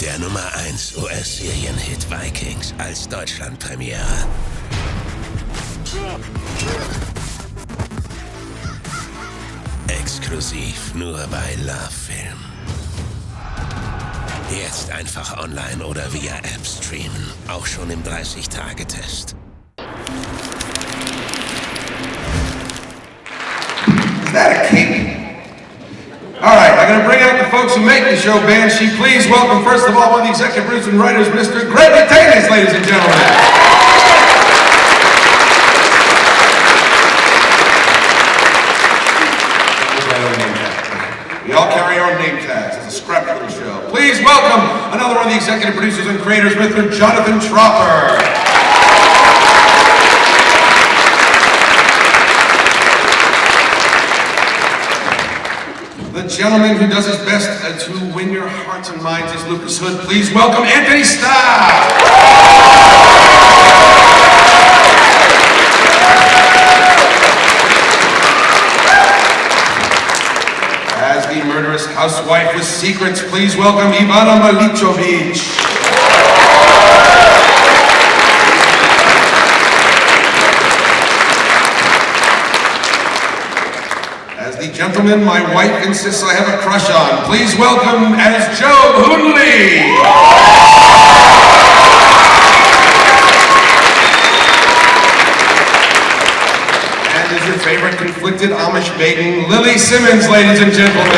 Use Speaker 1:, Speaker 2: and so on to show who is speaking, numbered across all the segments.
Speaker 1: Der Nummer 1 US-Serienhit Vikings als Deutschlandpremiere. Exklusiv nur bei Love Film. Jetzt einfach online oder via App streamen. Auch schon im 30-Tage-Test.
Speaker 2: Is that a cake? All right, I'm going to bring out the folks who make the show, Banshee. Please welcome, first of all, one of the executive producers and writers, Mr. Greg Tanis, ladies and gentlemen. We all carry our name tags. It's a scrap little show. Please welcome another one of the executive producers and creators, Mr. Jonathan Tropper. The gentleman who does his best to win your hearts and minds is Lucas Hood. Please welcome Anthony Starr. As the murderous housewife with secrets, please welcome Ivana Malichovic. The gentleman my wife insists I have a crush on. Please welcome as Joe Hoonley. And as your favorite conflicted Amish maiden, Lily Simmons, ladies and gentlemen.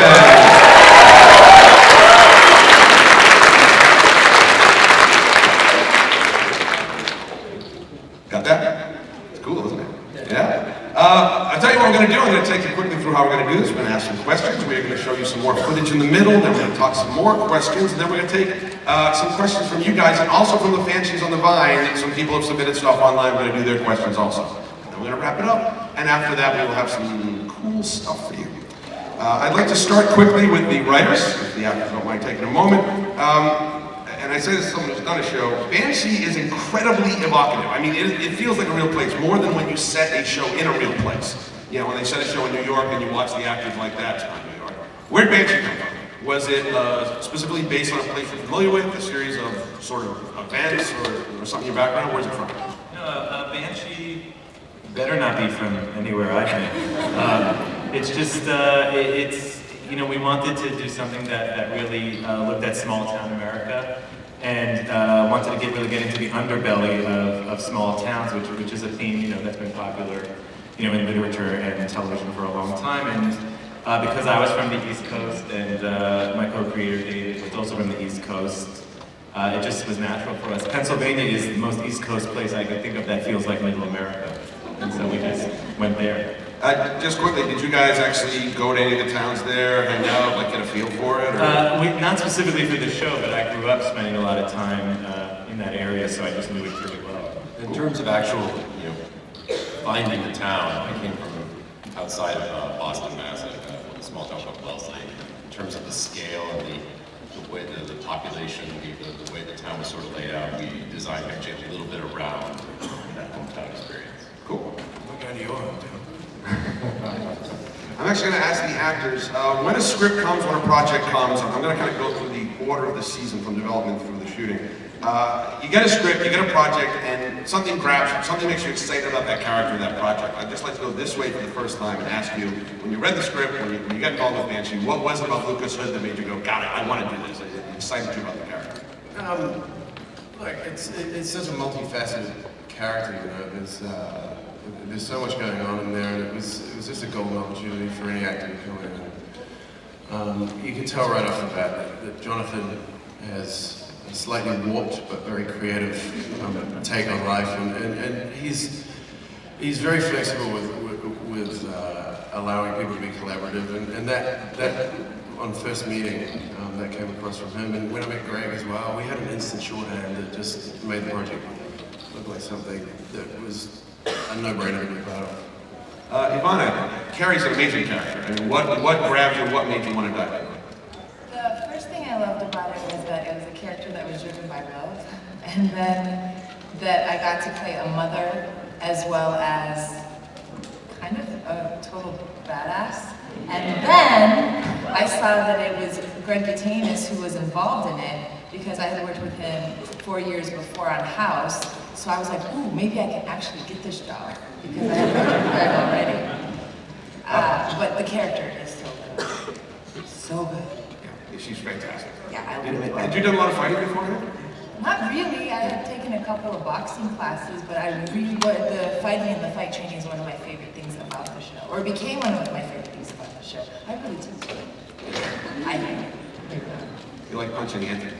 Speaker 2: Got that? It's cool, isn't it? Yeah? I'll tell you what we're going to do. I'm going to take you quickly through how we're going to do this. We're going to ask some questions. We're going to show you some more footage in the middle. Then we're going to talk some more questions. And then we're going to take some questions from you guys and also from the Banshees on the Vine. Some people have submitted stuff online. We're going to do their questions also. And then we're going to wrap it up. And after that, we will have some cool stuff for you. I'd like to start quickly with the writers, if the actors don't mind taking a moment. And I say this to someone who's done a show, Banshee is incredibly evocative. I mean, it feels like a real place, more than when you set a show in a real place. You know, when they set a show in New York and you watch the actors like that, it's not New York. Where'd Banshee come from? Was it specifically based on a place you're familiar with, a series of sort of events or something in your background? Where's it from?
Speaker 3: No, Banshee better not be from anywhere I think. It's just, you know, we wanted to do something that really looked at small town America and wanted to really get into the underbelly of small towns, which is a theme, you know, that's been popular, you know, in literature and television for a long time. And because I was from the East Coast and my co-creator David was also from the East Coast, it just was natural for us. Pennsylvania is the most East Coast place I can think of that feels like Middle America, and so we just went there.
Speaker 2: Just quickly, did you guys actually go to any of the towns there, hang out, like get a feel for it?
Speaker 3: Not specifically for the show, but I grew up spending a lot of time in that area, so I just knew it pretty well.
Speaker 4: In terms of actual, you know, finding the town, I came from outside of Boston, Mass, a small town called Wellesley. In terms of the scale and the way the population, the way the town was sort of laid out, we designed actually a little bit around that hometown experience.
Speaker 2: Cool.
Speaker 3: What kind of your hometown?
Speaker 2: I'm actually going to ask the actors, when a script comes, when a project comes, I'm going to kind of go through the order of the season from development through the shooting. You get a script, you get a project, and something grabs you, something makes you excited about that character, that project. I'd just like to go this way for the first time and ask you, when you read the script, when you got involved with Banshee, what was it about Lucas Hood that made you go, got it, I want to do this? It excited you about the character?
Speaker 5: Look, it's such a multifaceted character, you know. There's so much going on in there, and it was just a golden opportunity for any actor to come in. You can tell right off the bat that Jonathan has a slightly warped but very creative take on life, and he's very flexible with allowing people to be collaborative, and that on first meeting that came across from him. And when I met Greg as well, we had an instant shorthand that just made the project look like something that was a no-brainer to be proud of.
Speaker 2: Ivana, Carrie's an amazing character. I mean, what grabbed you, what made you want to dive in?
Speaker 6: The first thing I loved about it was that it was a character that was driven by love, and then that I got to play a mother as well as kind of a total badass. And then I saw that it was Greg Tanis who was involved in it, because I had worked with him 4 years before on House, so I was like, ooh, maybe I can actually get this job, because I had worked with Greg already. But the character is so good. So good.
Speaker 2: Yeah, she's fantastic.
Speaker 6: Yeah, I
Speaker 2: Did
Speaker 6: really like
Speaker 2: you do a lot of fighting beforehand?
Speaker 6: Not really. I had taken a couple of boxing classes, but the fighting and the fight training is one of my favorite things about the show, or became one of my favorite things about the show. I really do. I do.
Speaker 2: You like punching Anthony?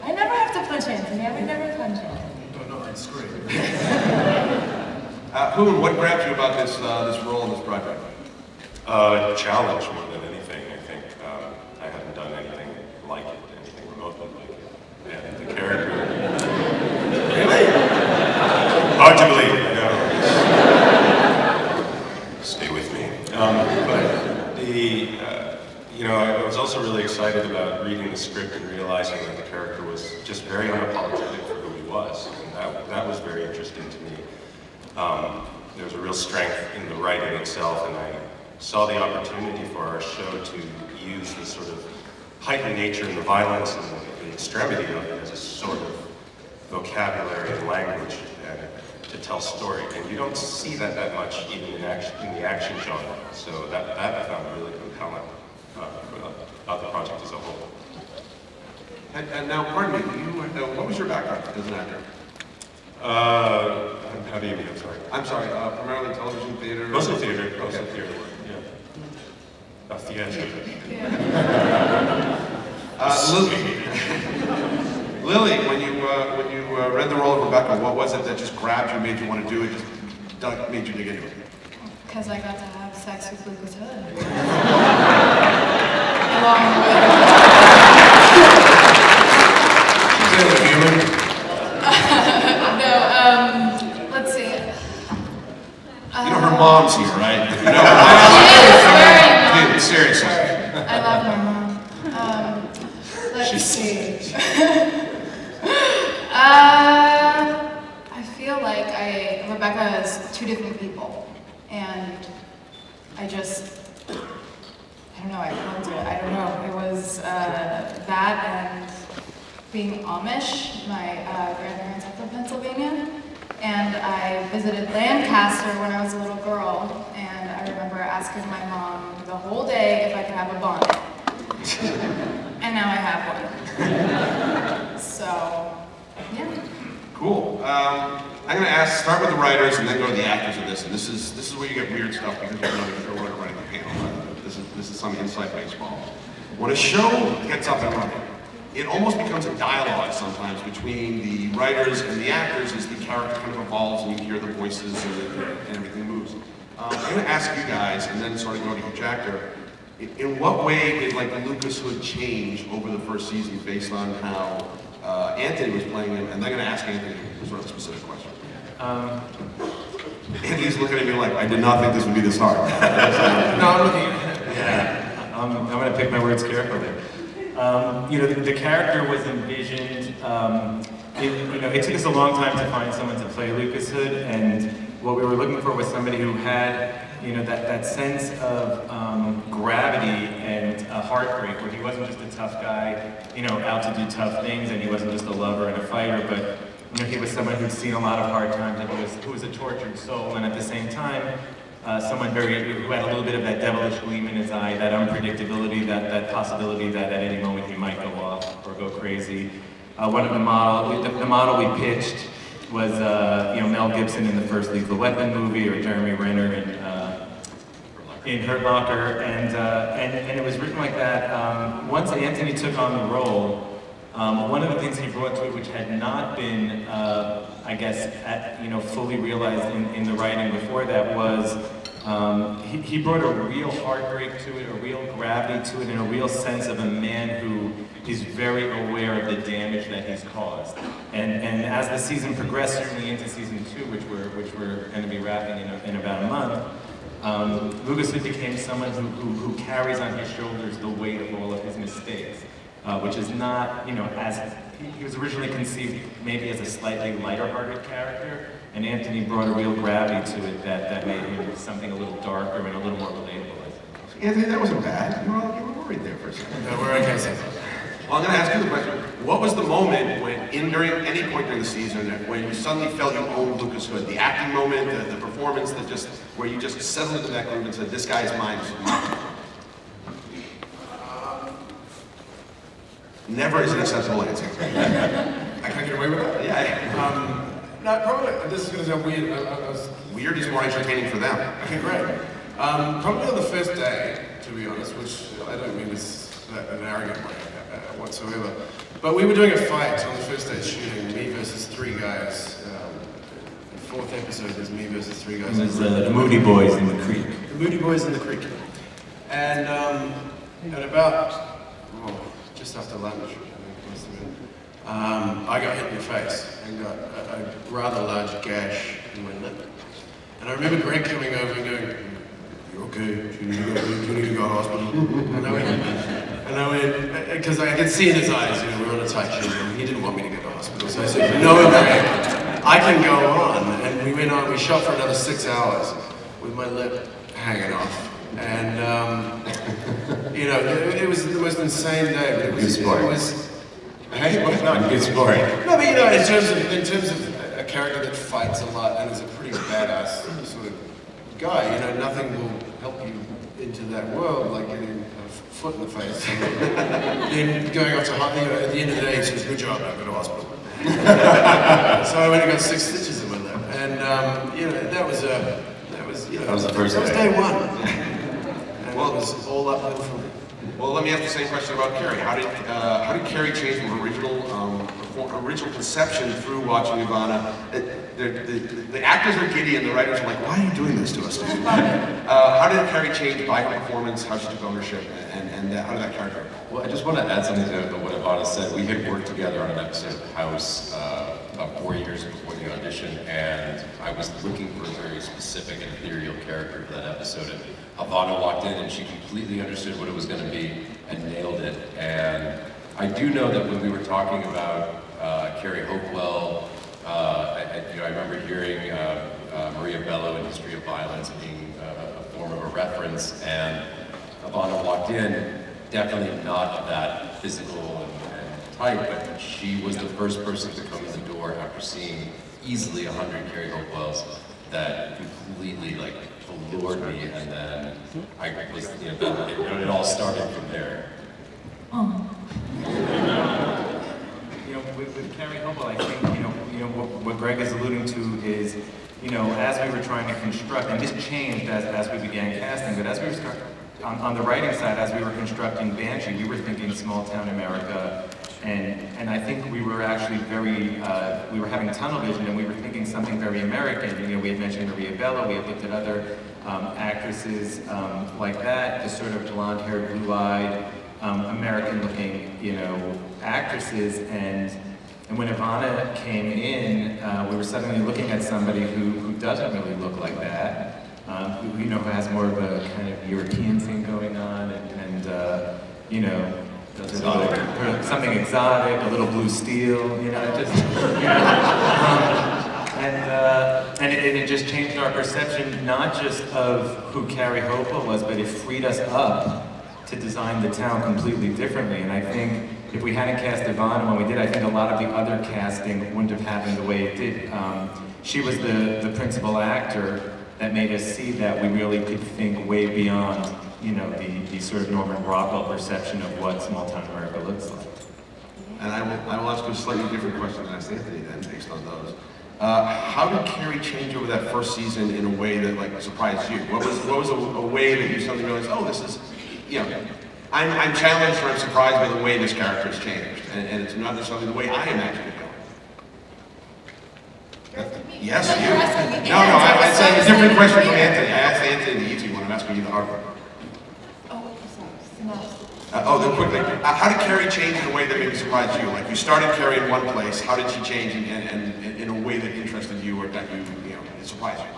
Speaker 6: I never have to punch Anthony. I would never punch Anthony.
Speaker 5: No, it's great.
Speaker 2: Who, what grabbed you about this role in this project?
Speaker 4: Challenge more than anything. I think I haven't done anything like it, anything remotely like it. And the character.
Speaker 2: Really?
Speaker 4: Hard to believe, I know. Stay with me. But I was also really excited about reading the script and realizing that the character was just very unapologetic for who he was. And that was very interesting to me. There was a real strength in the writing itself, and I saw the opportunity for our show to use the sort of heightened nature and the violence and the extremity of it as a sort of vocabulary and language to tell story. And you don't see that much even in the action genre. So that I found really compelling about the project as a whole.
Speaker 2: And now, pardon me, what was your background as an actor?
Speaker 4: How do you mean? I'm sorry.
Speaker 2: I'm sorry, primarily television, theater?
Speaker 4: Mostly theater. Mostly
Speaker 2: Okay.
Speaker 4: theater. Yeah. Theater.
Speaker 2: Lily, when you read the role of Rebecca, what was it that just grabbed you, made you want to do it, made you dig into it?
Speaker 7: Because I got to have sex with Lucas Hood. Along with...
Speaker 2: She's a human.
Speaker 7: No, let's see.
Speaker 2: You know, her mom's here, right? You know,
Speaker 7: She is very
Speaker 2: dude, seriously.
Speaker 7: I love my mom. Let's see. I feel like Rebecca is two different people, and I don't know, I felt it. I don't know. It was that and being Amish. My grandparents are from Pennsylvania, and I visited Lancaster when I was a little girl, and I remember asking my mom the whole day if I could have a bonnet. And now I have one. So, yeah.
Speaker 2: Cool. I'm going to start with the writers and then go to the actors of this. And this is where you get weird stuff because we're not sure what I'm running the panel. This is some inside baseball. When a show gets up and running, it almost becomes a dialogue sometimes between the writers and the actors as the character kind of evolves and you hear the voices and everything moves. I'm going to ask you guys, and then sort of go to each actor, in what way did Lucas Hood change over the first season based on how Anthony was playing him? And they're going to ask Anthony sort of a specific question. Anthony's looking at me like, I did not think this would be this hard.
Speaker 5: No, I'm looking at it.
Speaker 3: Yeah, I'm going to pick my words carefully. The character was envisioned. It took us a long time to find someone to play Lucas Hood, and what we were looking for was somebody who had, that sense of gravity and a heartbreak, where he wasn't just a tough guy, out to do tough things, and he wasn't just a lover and a fighter, but he was someone who'd seen a lot of hard times and who was a tortured soul, and at the same time, someone who had a little bit of that devilish gleam in his eye, that unpredictability, that possibility that at any moment he might go off or go crazy. One of the model we pitched was Mel Gibson in the first Lethal Weapon movie, or Jeremy Renner in Hurt Locker, and it was written like that. Once Anthony took on the role, one of the things he brought to it, which had not been, fully realized in the writing before that, was he brought a real heartbreak to it, a real gravity to it, and a real sense of a man who is very aware of the damage that he's caused. And as the season progressed, certainly into season 2, which we're going to be wrapping in about a month, Lucas became someone who carries on his shoulders the weight of all of his mistakes. Which is not, as he was originally conceived maybe as a slightly lighter-hearted character, and Anthony brought a real gravity to it that made him something a little darker and a little more relatable, I think.
Speaker 2: Anthony, that wasn't bad. You were worried there for a second.
Speaker 5: No, we're okay, so.
Speaker 2: Well, I'm going to ask you the question. What was the moment when, during any point during the season, when you suddenly felt you owned Lucas Hood? The acting moment, the performance, where you just settled into that groove and said, "This guy is mine." Never is an acceptable answer.
Speaker 5: I can't get away with it?
Speaker 2: Yeah.
Speaker 5: No, probably, this is going to sound weird.
Speaker 2: Weird is more entertaining for them.
Speaker 5: Okay, great. Probably on the first day, to be honest, which I don't mean this an arrogant way whatsoever. But we were doing a fight on the first day shooting, me versus 3 guys. The 4th episode is me versus 3 guys.
Speaker 3: It was the Moody Boys in the Creek.
Speaker 5: The Moody Boys in the Creek. And at about, just after lunch, I think it must have been, I got hit in the face and got a rather large gash in my lip. And I remember Greg coming over and going, "You're okay, do you need to go to hospital?" And I went, because I could see in his eyes, we were on a tight shoot, and he didn't want me to go to hospital. So I said, "No, Greg, I can go on." And we went on, we shot for another 6 hours with my lip hanging off. And, it was the most insane day. But it was hey, what?
Speaker 4: No, good sport.
Speaker 5: No, but in terms of a character that fights a lot and is a pretty badass sort of guy, nothing will help you into that world like getting a foot in the face. And then going off to hospital, at the end of the day, he says, "Good job, now go to hospital." So I went and got 6 stitches in my lip, and that was the first day. That was day 1. And it was all uphill from it.
Speaker 2: Well, let me ask the same question about Carrie. How did Carrie change from original conception through watching Ivana? The actors are giddy and the writers are like, "Why are you doing this to us, dude?" How did Carrie change by her performance, how she took ownership, and how did that character?
Speaker 4: Well, I just want to add something to what Ivana said. We had worked together on an episode of House about 4 years before the audition, and I was looking for a very specific and ethereal character for that episode. And Ivana walked in and she completely understood what it was going to be and nailed it. And I do know that when we were talking about Carrie Hopewell, I remember hearing Maria Bello in History of Violence being a form of a reference, and Ivana walked in, definitely not of that physical and type, but she was the first person to come in the door after seeing easily 100 Carrie Hopewells that completely allured me, and then I was, it all started from there.
Speaker 3: With Carrie Hopewell, I think what Greg is alluding to is, as we were trying to construct, and this changed as we began casting, but as we were on the writing side, as we were constructing Banshee, we were thinking small town America, and I think we were actually we were having tunnel vision, and we were thinking something very American. We had mentioned Maria Bello, we had looked at other actresses like that, the sort of blonde-haired, blue-eyed, American-looking, actresses, and when Ivana came in, we were suddenly looking at somebody who doesn't really look like that. Who has more of a kind of European thing going on, and does something exotic, a little blue steel, and it just changed our perception, not just of who Carrie Hopewell was, but it freed us up to design the town completely differently. And I think if we hadn't cast Ivana when we did, I think a lot of the other casting wouldn't have happened the way it did. She was the principal actor that made us see that we really could think way beyond, the sort of Norman Rockwell perception of what small town America looks like.
Speaker 2: And I will ask you a slightly different question than I asked Anthony then, based on those. How did Carrie change over that first season in a way that surprised you? What was a way that you suddenly realized, oh, this is, I'm challenged or I'm surprised by the way this character has changed, and it's not necessarily the way I imagined it going. Yes, you. No, it's a different question from Anthony. I asked Anthony the easy one. I'm asking you the hard one. Then quickly, how did Carrie change in a way that maybe surprised you? Like you started Carrie in one place. How did she change and in a way that interested you or that it surprised you?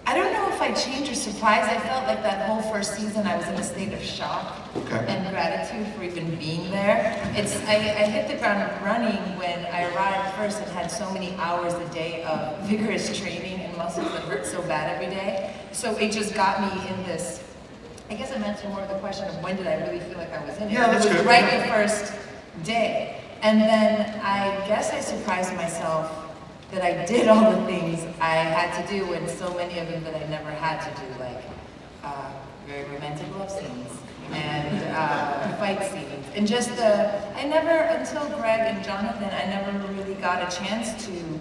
Speaker 6: I don't know if I changed or surprised. I felt like that whole first season I was in a state of shock and gratitude for even being there. I hit the ground running when I arrived first and had so many hours a day of vigorous training and muscles that hurt so bad every day. So it just got me in this I guess I'm answering more of the question of when did I really feel like I was in it.
Speaker 2: Yeah, that's
Speaker 6: it was
Speaker 2: good.
Speaker 6: right the first day. And then I guess I surprised myself that I did all the things I had to do, and so many of them that I never had to do, like very romantic love scenes and fight scenes. And just I never, until Greg and Jonathan, I never really got a chance to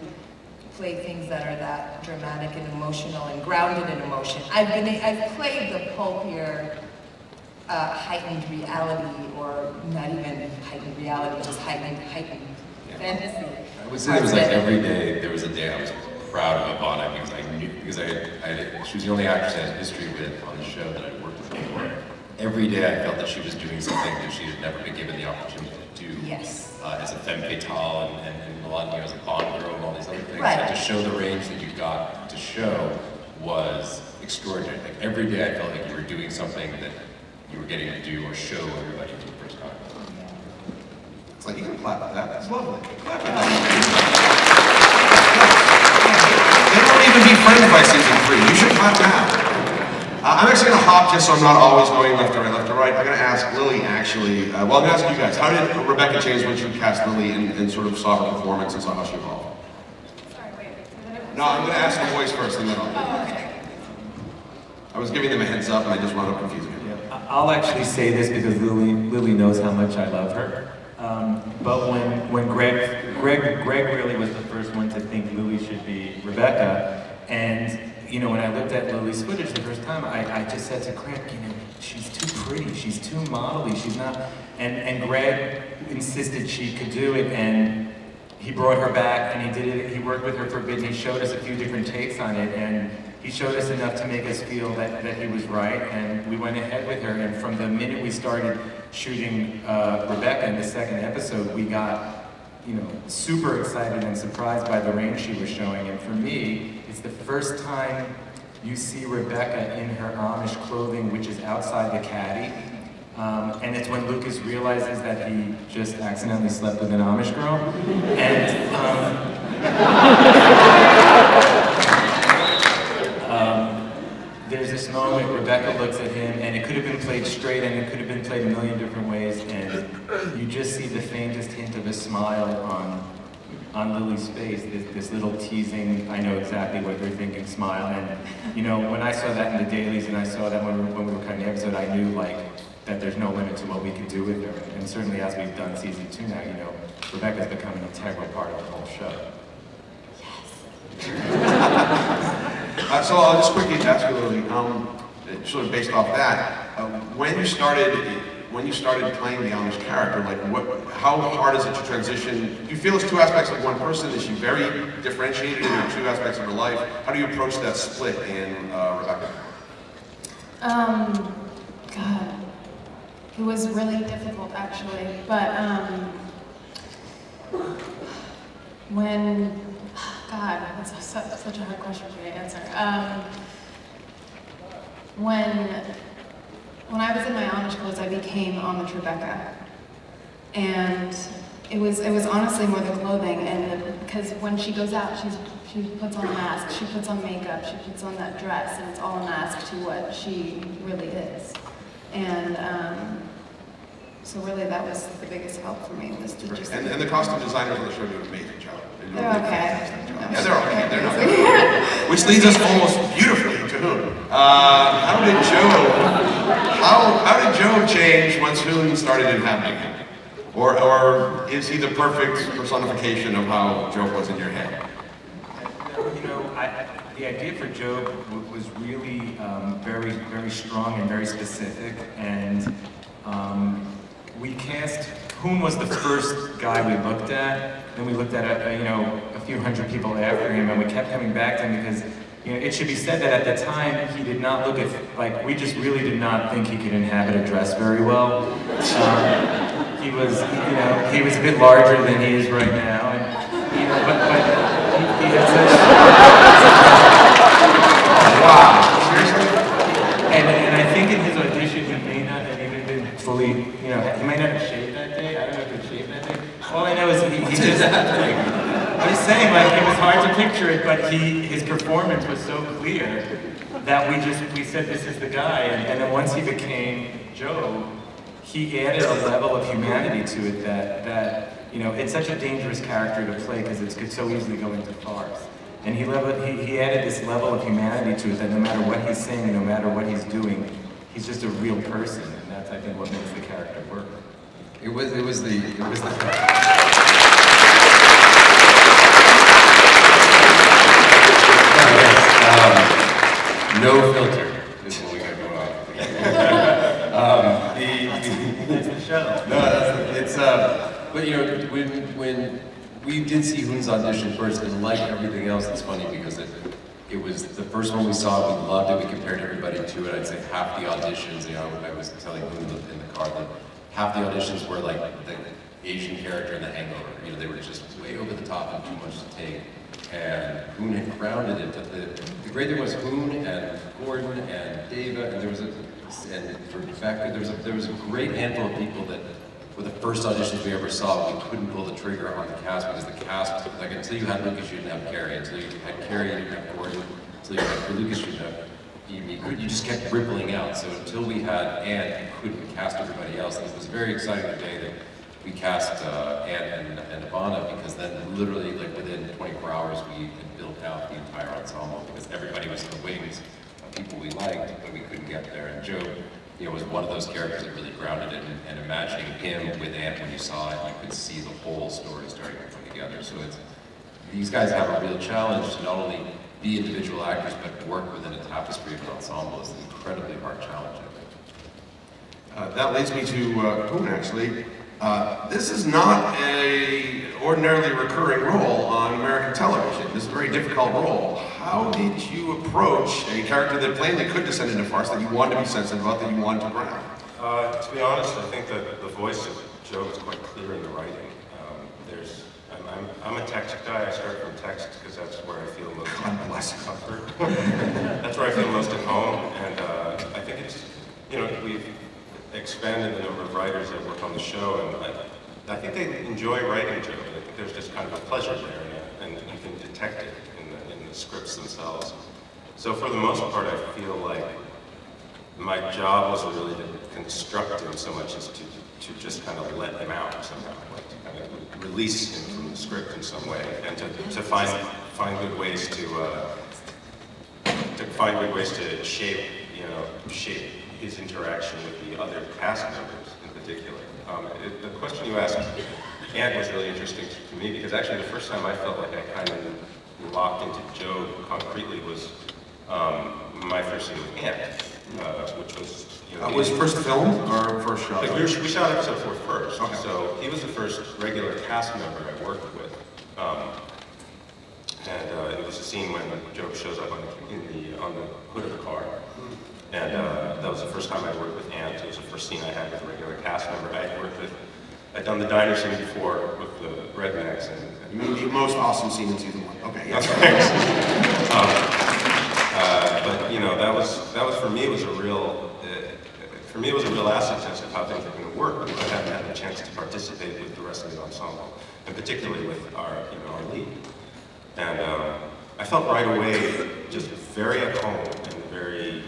Speaker 6: play things that are that dramatic and emotional and grounded in emotion. I've played the pulpier, heightened reality, or not even heightened reality, just heightened fantasy.
Speaker 4: I would say it was like every day, there was a day I was proud of Ivana because she was the only actress I had history with on the show that I worked with before. Every day I felt that she was doing something that she had never been given the opportunity to do.
Speaker 6: Yes.
Speaker 4: As a femme fatale and a lot of as a Bond girl and all these other things.
Speaker 6: Right.
Speaker 4: And to show the range that you got to show was extraordinary. Like every day I felt like you were doing something that you were getting to do or show everybody for the first time.
Speaker 2: It's like, you can clap at that. That's lovely. Clap at that. They won't even be friends by season 3. You should clap now. I'm actually going to hop just so I'm not always going left to right, left to right. I'm going to ask Lily, actually. Well, I'm going to ask you guys. How did Rebecca change when you cast Lily and sort of saw her performance and saw how she evolved?
Speaker 7: Sorry, wait.
Speaker 2: No, I'm going to ask the boys first and then I'll.
Speaker 7: Oh, okay.
Speaker 2: I was giving them a heds up and I just wound up confusing them.
Speaker 3: I'll actually say this because Lily knows how much I love her. But when Greg really was the first one to think Lily should be Rebecca, and you know, when I looked at Lily's footage the first time, I just said to Greg, you know, she's too pretty, she's too modelly, she's not, and Greg insisted she could do it, and he brought her back, and he did it, he worked with her for a bit, and he showed us a few different takes on it, and he showed us enough to make us feel that he was right, and we went ahead with her, and from the minute we started shooting Rebecca in the second episode, we got, you know, super excited and surprised by the range she was showing, and for me, it's the first time you see Rebecca in her Amish clothing, which is outside the caddy, and it's when Lucas realizes that he just accidentally slept with an Amish girl, and there's this moment Rebecca looks at him, and it could have been played straight, and it could have been played a million different ways, and you just see the faintest hint of a smile on Lily's face, this little teasing, I know exactly what you're thinking smile, and you know, when I saw that in the dailies, and I saw that when we were cutting the episode, I knew like that there's no limit to what we could do with her, and certainly as we've done season 2 now, you know, Rebecca's become an integral part of the whole show.
Speaker 2: So I'll just quickly ask you, Lily, sort of based off that, when you started playing the Amish character, like how hard is it to transition? Do you feel it's two aspects of one person? Is she very differentiated in her two aspects of her life? How do you approach that split in Rebecca?
Speaker 7: God, it was really difficult actually, but God, that's such a hard question for me to answer. When I was in my Amish clothes, I became Amish Rebecca, and it was honestly more the clothing, and because when she goes out, she puts on a mask, she puts on makeup, she puts on that dress, and it's all a mask to what she really is, and so really that was the biggest help for me, was to just.
Speaker 2: And the costume designers on the show do an amazing job.
Speaker 7: They're okay.
Speaker 2: Yeah, they're okay. They're not bad. Which leads us almost beautifully to Hoon. How did Joe change once Hoon started inhabiting him? Or is he the perfect personification of how Joe was in your head?
Speaker 3: You know, the idea for Joe was really very, very strong and very specific, and we cast. Hoon was the first guy we looked at. Then we looked at a few hundred people after him, and we kept coming back to him because, you know, it should be said that at the time he did not look like we just really did not think he could inhabit a dress very well. He was, you know, he was a bit larger than he is right now, and you know, but he had such.
Speaker 2: Wow, seriously?
Speaker 3: And I think in his audition he may not have even been fully, you know, he might not have shaved that day. I don't know if he shaved that day. All I know is he just. I'm just saying, like, it was hard to picture it, but his performance was so clear that we said this is the guy, and then once he became Joe, he added a level of humanity to it that you know, it's such a dangerous character to play because it could so easily go into farce. And he added this level of humanity to it that no matter what he's saying, no matter what he's doing, he's just a real person, and that's, I think, what makes the character work.
Speaker 4: It was the no filter is what we got going on.
Speaker 3: That's the show.
Speaker 4: No, it's but you know, when we did see Hoon's audition first, and like everything else, it's funny because it was the first one we saw, we loved it, we compared everybody to it. I'd say half the auditions, you know, I was telling Hoon in the car that half the auditions were like the Asian character in The Hangover. You know, they were just way over the top and too much to take. And Hoon had grounded it, but the great thing was Hoon and Gordon and Dava, and for Rebecca, there was a great handful of people that were the first auditions we ever saw. We couldn't pull the trigger on the cast because the cast, like until you had Lucas, you didn't have Carrie. Until you had Carrie, you didn't have Gordon. Until you had Lucas, you didn't have. You just kept rippling out. So until we had Anne, you couldn't cast everybody else. And it was very exciting the day that we cast Anne and Ivana, because then literally, like within 24 hours, we had built out the entire ensemble because everybody was in the wings of people we liked, but we couldn't get there. And Joe, you know, was one of those characters that really grounded it, and imagining him with Anne when you saw it, you could see the whole story starting to come together. So these guys have a real challenge to not only be individual actors, but work within a tapestry of an ensemble. It's an incredibly hard challenge, I think.
Speaker 2: That leads me to Hoon, actually. This is not a ordinarily recurring role on American television. This is a very difficult role. How did you approach a character that plainly could descend into farce, that you wanted to be sensitive about, that you wanted to ground?
Speaker 8: To be honest, I think that the voice of Joe is quite clear in the writing. I'm a text guy. I start from text because that's where I feel most comfort. That's where I feel most at home, and I think it's, you know, we've expanded the number of writers that work on the show, and I think they enjoy writing Joe. I think there's just kind of a pleasure there, and you can detect it in the scripts themselves. So for the most part, I feel like my job wasn't really to construct him so much as to just kind of let him out somehow, like to kind of release him from the script in some way, and to find good ways to shape his interaction with the other cast members in particular. The question you asked, Ant, was really interesting to me because actually the first time I felt like I kind of locked into Joe concretely was my first scene with Ant, which was, you know,
Speaker 2: Was first filmed or first shot?
Speaker 8: Like we shot episode 4 first,
Speaker 2: okay.
Speaker 8: So he was the first regular cast member I worked with. And it was a scene when Joe shows up on the hood of the car. And that was the first time I worked with Ant. It was the first scene I had with a regular cast member. I'd done the diner scene before with the rednecks.
Speaker 2: You mean the most awesome scene in season 1? Okay, yes.
Speaker 8: But you know, that was for me. It was a real asset test of how things were going to work because I hadn't had a chance to participate with the rest of the ensemble, and particularly with our lead. And I felt right away just very at home and very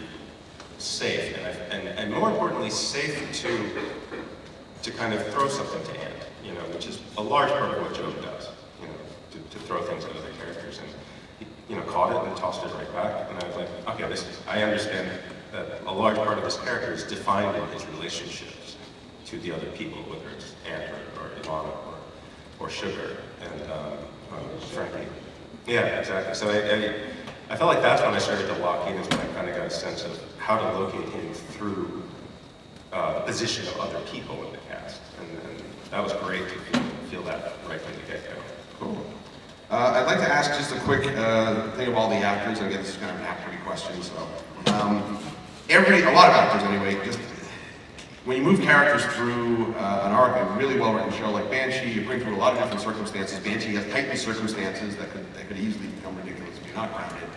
Speaker 8: safe, and more importantly, safe to kind of throw something to Ant, you know, which is a large part of what Joe does, you know, to throw things at other characters. And he, you know, caught it and tossed it right back. And I was like, okay, I understand that a large part of this character is defined in his relationships to the other people, whether it's Ant or Ivana or Sugar and Frankie. Yeah, exactly. So I felt like that's when I started to lock in, is when I kind of got a sense of how to locate him through the position of other people in the cast. And that was great to feel that right from the get-go.
Speaker 2: Cool. I'd like to ask just a quick thing of all the actors. Again, this is kind of an actory question, so. A lot of actors anyway, just when you move characters through an arc, a really well-written show like Banshee, you bring through a lot of different circumstances. Banshee has heightened circumstances that could easily become ridiculous if you're not grounded.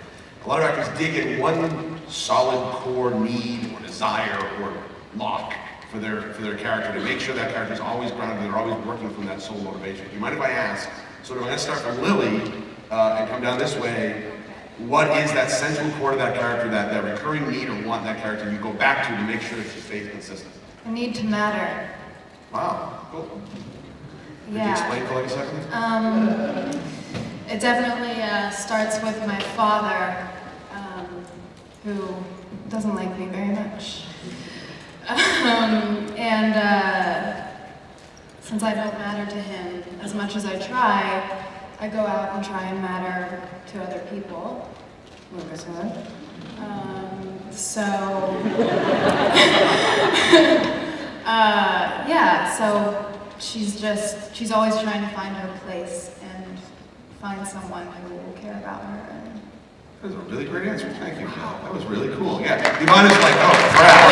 Speaker 2: A lot of actors dig in one solid core need or desire or lock for their character to make sure that character is always grounded and they're always working from that sole motivation. Do you mind if I ask, sort of, I'm going to start from Lily and come down this way. what is that central core to that character, that recurring need or want that character you go back to make sure that she stays consistent?
Speaker 7: The need to matter.
Speaker 2: Wow, cool. Could you
Speaker 7: Yeah.
Speaker 2: explain for like a second?
Speaker 7: It definitely starts with my father, who doesn't like me very much. Since I don't matter to him as much as I try, I go out and try and matter to other people. Lucas would. Yeah, so she's always trying to find her place and find someone who will care about her.
Speaker 2: That was a really great answer, thank you. That was really cool. Yeah, Yvonne is like, oh crap.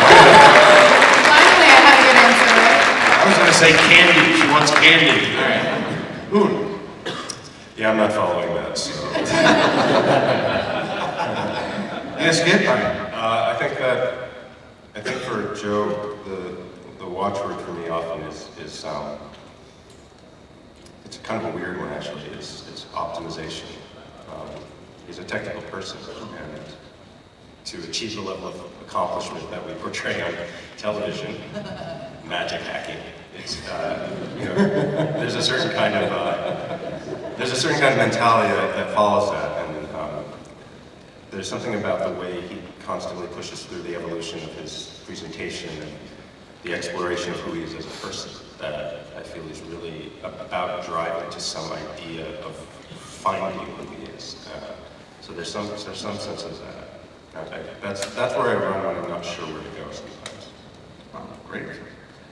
Speaker 7: Finally, I have a good answer, right?
Speaker 2: I was gonna say candy, she wants candy. All right. Boone.
Speaker 8: Yeah, I'm not following that, so.
Speaker 2: You skip? All right.
Speaker 8: I think for Joe, the watchword for me often is it's kind of a weird one actually. It's optimization. He's a technical person, and to achieve the level of accomplishment that we portray on television, magic hacking, it's there's a certain kind of mentality that follows that, and there's something about the way he constantly pushes through the evolution of his presentation and the exploration of who he is as a person that I feel is really about driving to some idea of finding who he is. So there's some sense of that. That's where I run when I'm not sure where to go sometimes.
Speaker 2: Wow, great.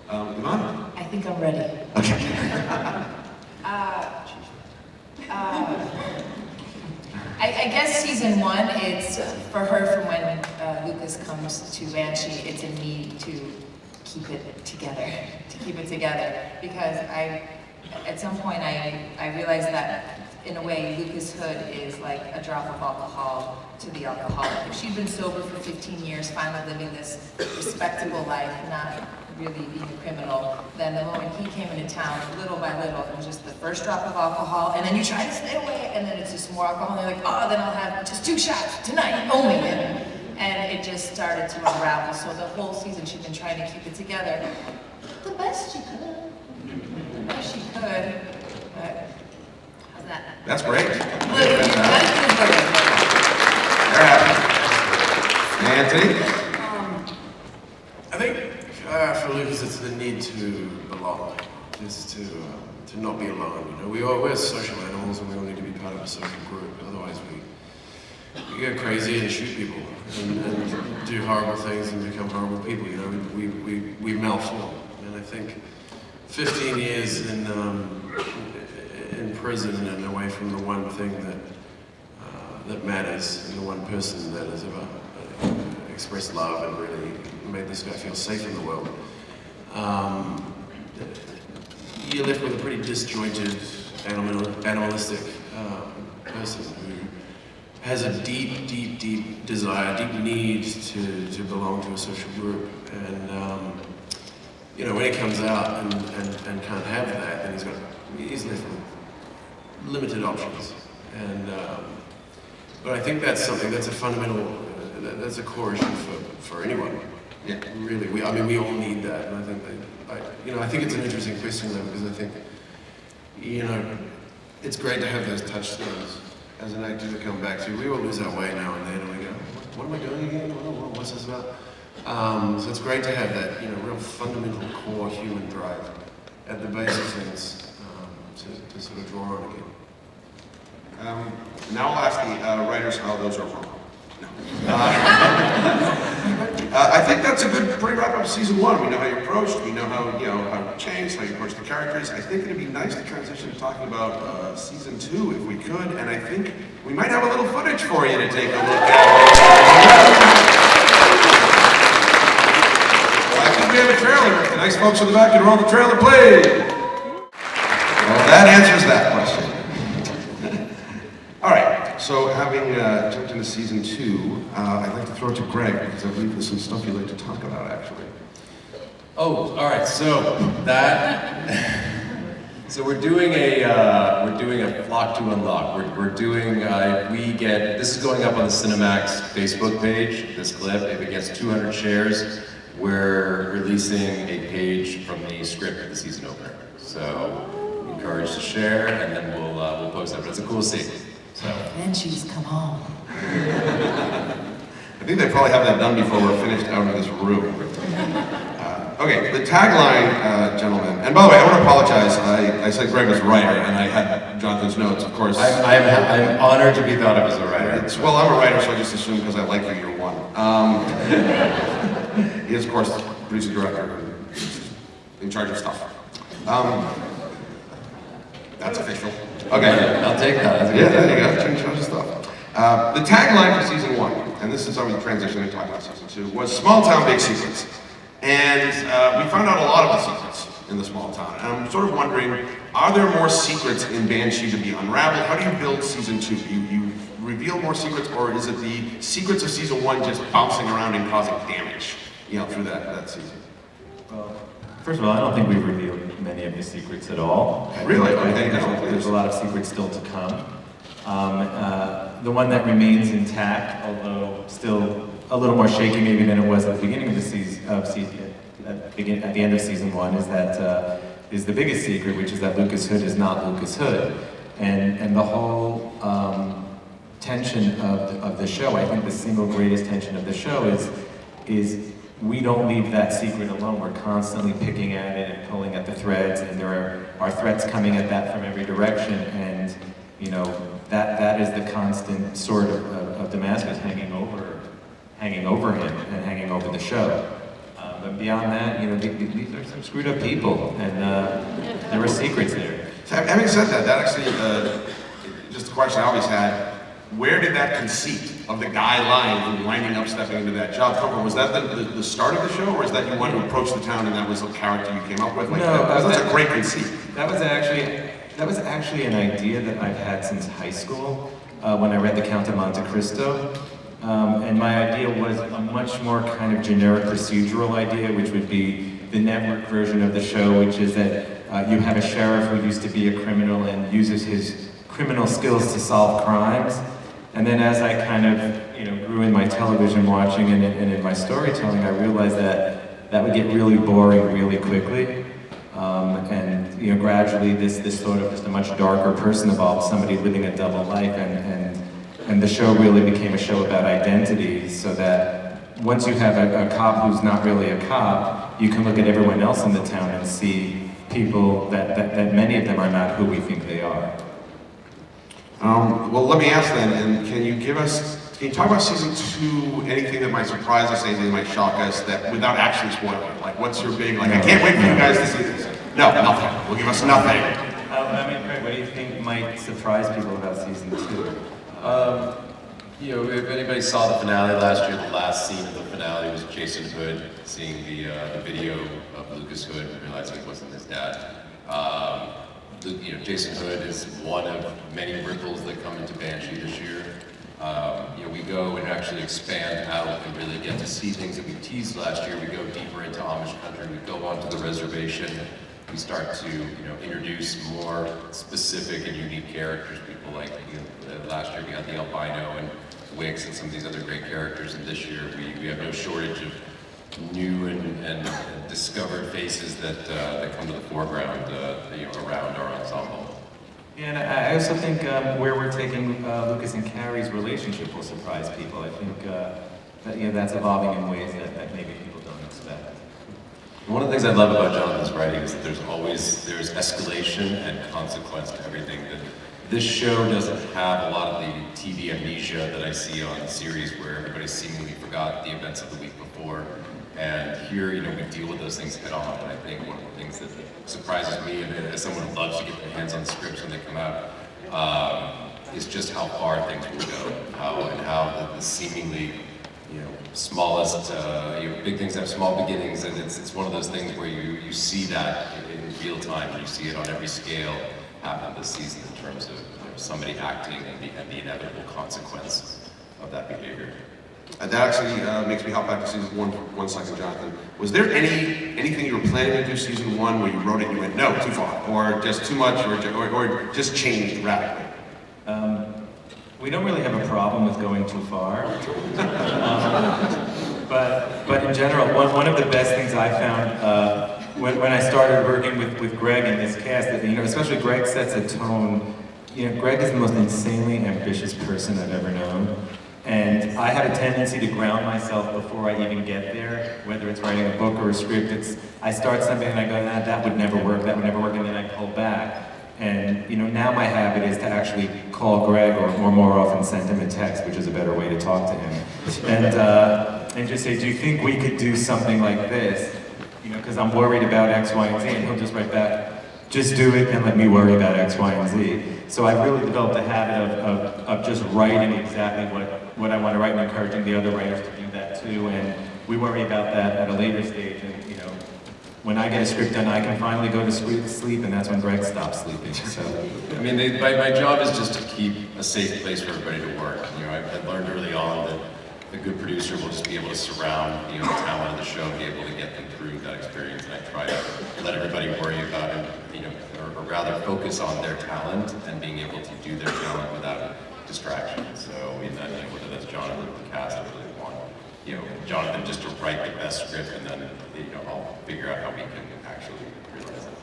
Speaker 2: Yvonne?
Speaker 6: I think I'm ready.
Speaker 2: Okay.
Speaker 6: I guess season one, it's for her from when Lucas comes to Banshee, it's a need to keep it together, because at some point I realized that in a way Lucas Hood is like a drop of alcohol to the alcoholic. If she'd been sober for 15 years, finally living this respectable life, not really being a criminal, then the moment he came into town, little by little, it was just the first drop of alcohol, and then you try to stay away, and then it's just more alcohol, and they're like, oh, then I'll have just 2 shots tonight, only. And it just started to unravel. So the whole season she's been trying to keep it together the best she could. The best she could. But how's that?
Speaker 2: That's great.
Speaker 5: They're happy. Anthony? I think for Lucas it's the need to belong, just to not be alone. You know, we're social animals and we all need to be part of a social group. Otherwise we go crazy and shoot people and do horrible things and become horrible people. You know, we malform. And I think 15 years in prison and away from the one thing that matters and the one person that has ever expressed love and really made this guy feel safe in the world. You're left with a pretty disjointed, animalistic person who has a deep desire, deep need to belong to a social group. And you know, when he comes out and can't have that, then he's left with limited options. And but I think that's a fundamental, that's a core issue for anyone. Yeah, really. We all need that, and I think I think it's an interesting question though, because I think, you know, it's great to have those touchstones as an actor to come back to. We all lose our way now and then, and we go, what am I doing again? What's this about? So it's great to have that, you know, real fundamental core human drive at the base of things to sort of draw on again.
Speaker 2: Now I'll ask the writers how those are wrong. No. I think that's a good, pretty wrap up season 1. We know how you approached, we know how you changed, how you approached the characters. I think it'd be nice to transition to talking about season 2 if we could, and I think we might have a little footage for you to take a look at. Well, I think we have a trailer. If the nice folks in the back can roll the trailer, please. Well, that answers that question. All right, so having jumped into season 2, I'd like to throw it to Greg, because I believe there's some stuff you'd like to talk about, actually.
Speaker 9: Oh, all right, so that
Speaker 4: So we're doing a flock to unlock. We're doing this is going up on the Cinemax Facebook page. This clip, if it gets 200 shares, we're releasing a page from the script of the season opener. So encouraged to share, and then we'll post that. But it's a cool scene. So
Speaker 6: Banshees, come home.
Speaker 2: I think they probably have that done before we're finished out of this room. Okay, the tagline, gentlemen, and by the way, I want to apologize. I said Greg was a writer, and I had Jonathan's notes, of course.
Speaker 4: I'm honored to be thought of as a writer.
Speaker 2: Well, I'm a writer, so I just assume because I like you, you're one. He is, of course, producer director, in charge of stuff. That's official. Okay,
Speaker 4: I'll take that.
Speaker 2: Yeah, there you go, in charge of stuff. The tagline for season 1, and this is how we transition and talk about season 2, was small town, big secrets. And we found out a lot of the secrets in the small town. And I'm sort of wondering, are there more secrets in Banshee to be unraveled? How do you build season 2? You reveal more secrets, or is it the secrets of season 1 just bouncing around and causing damage, through that season?
Speaker 3: Well, first of all, I don't think we've revealed many of the secrets at all.
Speaker 2: Really?
Speaker 3: I think there's a lot of secrets still to come. The one that remains intact, although still a little more shaky maybe than it was at the beginning of the season, at the end of season 1, is the biggest secret, which is that Lucas Hood is not Lucas Hood, and the whole tension of the show. I think the single greatest tension of the show is we don't leave that secret alone. We're constantly picking at it and pulling at the threads, and there are threats coming at that from every direction, and that is the constant sword of Damascus hanging over him and hanging over the show. But beyond that, these are some screwed up people, and there were secrets there.
Speaker 2: So having said that, that actually, just a question I always had, where did that conceit of the guy lying and winding up stepping into that job come from? Was that the start of the show, or is that you wanted to approach the town and that was the character you came up with? Like,
Speaker 3: No,
Speaker 2: that's a great conceit.
Speaker 3: That was actually an idea that I've had since high school, when I read The Count of Monte Cristo. And my idea was a much more kind of generic procedural idea, which would be the network version of the show, which is that you have a sheriff who used to be a criminal and uses his criminal skills to solve crimes. And then as I kind of grew in my television watching and in my storytelling, I realized that would get really boring really quickly. And gradually this sort of just a much darker person evolved, somebody living a double life, and the show really became a show about identity, so that once you have a cop who's not really a cop, you can look at everyone else in the town and see people that many of them are not who we think they are.
Speaker 2: Well, let me ask then, and can you talk about season 2, anything that might surprise us, anything that might shock us, that without actually spoiling? Like, what's your big, I can't wait for you guys to see this. No, nothing. Will give us nothing.
Speaker 3: Craig, what do you think might surprise people about season 2?
Speaker 4: If anybody saw the finale last year, the last scene of the finale was Jason Hood seeing the video of Lucas Hood and realizing it wasn't his dad. Jason Hood is one of many ripples that come into Banshee this year. We go and actually expand out and really get to see things that we teased last year. We go deeper into Amish country. We go onto the reservation. We start to, introduce more specific and unique characters. People like, last year we had the albino and Wix and some of these other great characters, and this year we have no shortage of new and discovered faces that come to the foreground, around our ensemble.
Speaker 3: Yeah, and I also think where we're taking Lucas and Carrie's relationship will surprise people. I think that's evolving in ways that maybe people don't expect.
Speaker 4: One of the things I love about Jonathan's writing is that there's escalation and consequence to everything. That this show doesn't have a lot of the TV amnesia that I see on series where everybody seemingly forgot the events of the week before. And here, we deal with those things head on. And I think one of the things that surprises me, and as someone who loves to get their hands on scripts when they come out, is just how far things will go, how the seemingly smallest, big things have small beginnings, and it's one of those things where you see that in real time, and you see it on every scale happen this season in terms of somebody acting and the inevitable consequence of that behavior.
Speaker 2: That actually makes me hop back to season 1 for 1 second, Jonathan. Was there anything you were planning to do season 1 where you wrote it and you went, no, too far, or just too much, or just changed radically?
Speaker 3: We don't really have a problem with going too far. But in general, one of the best things I found when I started working with Greg and this cast, that, especially Greg sets a tone. Greg is the most insanely ambitious person I've ever known. And I have a tendency to ground myself before I even get there, whether it's writing a book or a script. I start something and I go, nah, that would never work, and then I pull back. And now my habit is to actually call Greg, or more often send him a text, which is a better way to talk to him, and just say, do you think we could do something like this? Because I'm worried about X, Y, and Z, and he'll just write back, just do it and let me worry about X, Y, and Z. So I've really developed a habit of just writing exactly what I want to write, and encouraging the other writers to do that too. And we worry about that at a later stage. And when I get a script done, I can finally go to sleep, and that's when Greg stops sleeping. So,
Speaker 4: I mean, my job is just to keep a safe place for everybody to work. I learned early on that a good producer will just be able to surround the talent of the show, and be able to get them through that experience. And I try to let everybody worry about it, or rather focus on their talent and being able to do their talent without distraction. So, whether that's Jonathan or the cast, I really want Jonathan just to write the best script, and then I'll figure out how we can actually realize it.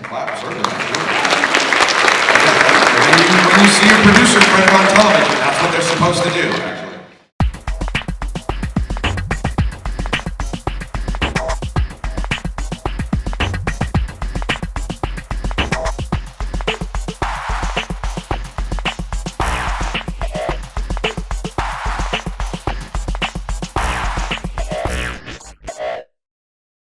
Speaker 2: Clap, certainly. And then when you see your producer right on top,